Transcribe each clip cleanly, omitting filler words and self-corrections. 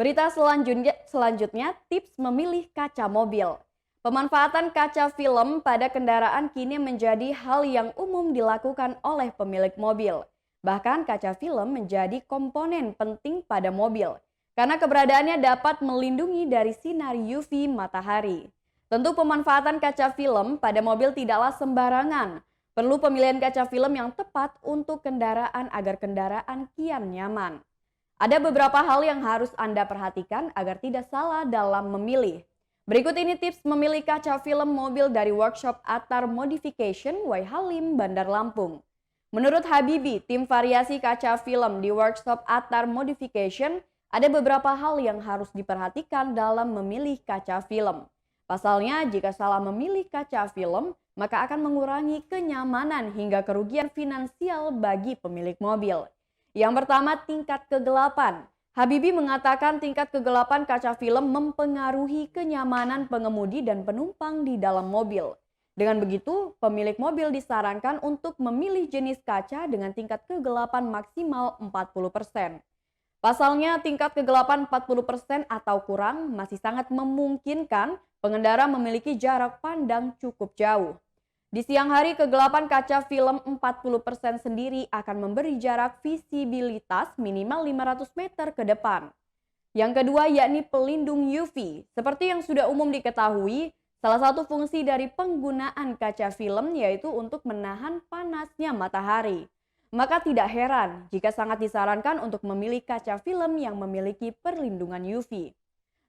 Berita selanjutnya tips memilih kaca mobil. Pemanfaatan kaca film pada kendaraan kini menjadi hal yang umum dilakukan oleh pemilik mobil. Bahkan kaca film menjadi komponen penting pada mobil karena keberadaannya dapat melindungi dari sinar UV matahari. Tentu pemanfaatan kaca film pada mobil tidaklah sembarangan. Perlu pemilihan kaca film yang tepat untuk kendaraan agar kendaraan kian nyaman. Ada beberapa hal yang harus Anda perhatikan agar tidak salah dalam memilih. Berikut ini tips memilih kaca film mobil dari workshop Atar Modification Waihalim, Bandar Lampung. Menurut Habibi, tim variasi kaca film di workshop Atar Modification, ada beberapa hal yang harus diperhatikan dalam memilih kaca film. Pasalnya, jika salah memilih kaca film, maka akan mengurangi kenyamanan hingga kerugian finansial bagi pemilik mobil. Yang pertama, tingkat kegelapan. Habibi mengatakan tingkat kegelapan kaca film mempengaruhi kenyamanan pengemudi dan penumpang di dalam mobil. Dengan begitu, pemilik mobil disarankan untuk memilih jenis kaca dengan tingkat kegelapan maksimal 40%. Pasalnya, tingkat kegelapan 40% atau kurang masih sangat memungkinkan pengendara memiliki jarak pandang cukup jauh. Di siang hari, kegelapan kaca film 40% sendiri akan memberi jarak visibilitas minimal 500 meter ke depan. Yang kedua yakni pelindung UV. Seperti yang sudah umum diketahui, salah satu fungsi dari penggunaan kaca film yaitu untuk menahan panasnya matahari. Maka tidak heran jika sangat disarankan untuk memilih kaca film yang memiliki perlindungan UV.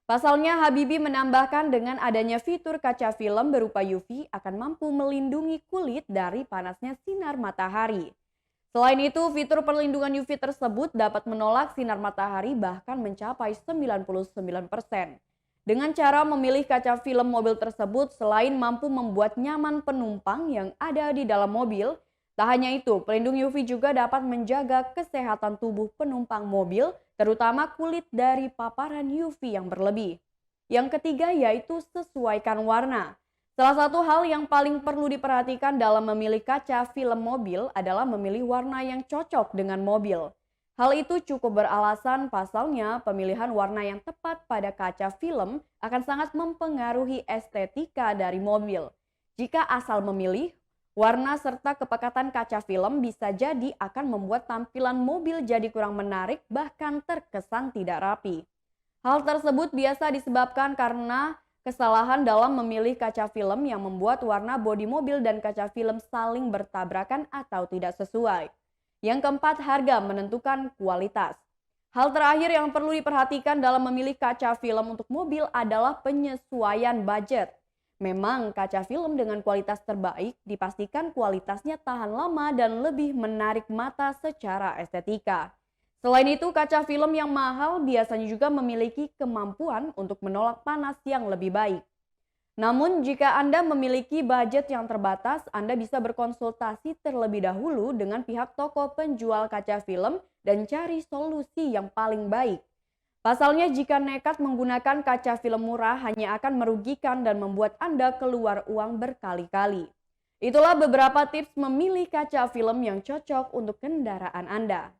Pasalnya, Habibi menambahkan dengan adanya fitur kaca film berupa UV akan mampu melindungi kulit dari panasnya sinar matahari. Selain itu, fitur perlindungan UV tersebut dapat menolak sinar matahari bahkan mencapai 99%. Dengan cara memilih kaca film mobil tersebut, selain mampu membuat nyaman penumpang yang ada di dalam mobil, tak hanya itu, pelindung UV juga dapat menjaga kesehatan tubuh penumpang mobil, terutama kulit dari paparan UV yang berlebih. Yang ketiga yaitu sesuaikan warna. Salah satu hal yang paling perlu diperhatikan dalam memilih kaca film mobil adalah memilih warna yang cocok dengan mobil. Hal itu cukup beralasan pasalnya pemilihan warna yang tepat pada kaca film akan sangat mempengaruhi estetika dari mobil. Jika asal memilih, warna serta kepekatan kaca film bisa jadi akan membuat tampilan mobil jadi kurang menarik bahkan terkesan tidak rapi. Hal tersebut biasa disebabkan karena kesalahan dalam memilih kaca film yang membuat warna bodi mobil dan kaca film saling bertabrakan atau tidak sesuai. Yang keempat, harga menentukan kualitas. Hal terakhir yang perlu diperhatikan dalam memilih kaca film untuk mobil adalah penyesuaian budget. Memang kaca film dengan kualitas terbaik dipastikan kualitasnya tahan lama dan lebih menarik mata secara estetika. Selain itu, kaca film yang mahal biasanya juga memiliki kemampuan untuk menolak panas yang lebih baik. Namun jika Anda memiliki budget yang terbatas, Anda bisa berkonsultasi terlebih dahulu dengan pihak toko penjual kaca film dan cari solusi yang paling baik. Pasalnya jika nekat menggunakan kaca film murah hanya akan merugikan dan membuat Anda keluar uang berkali-kali. Itulah beberapa tips memilih kaca film yang cocok untuk kendaraan Anda.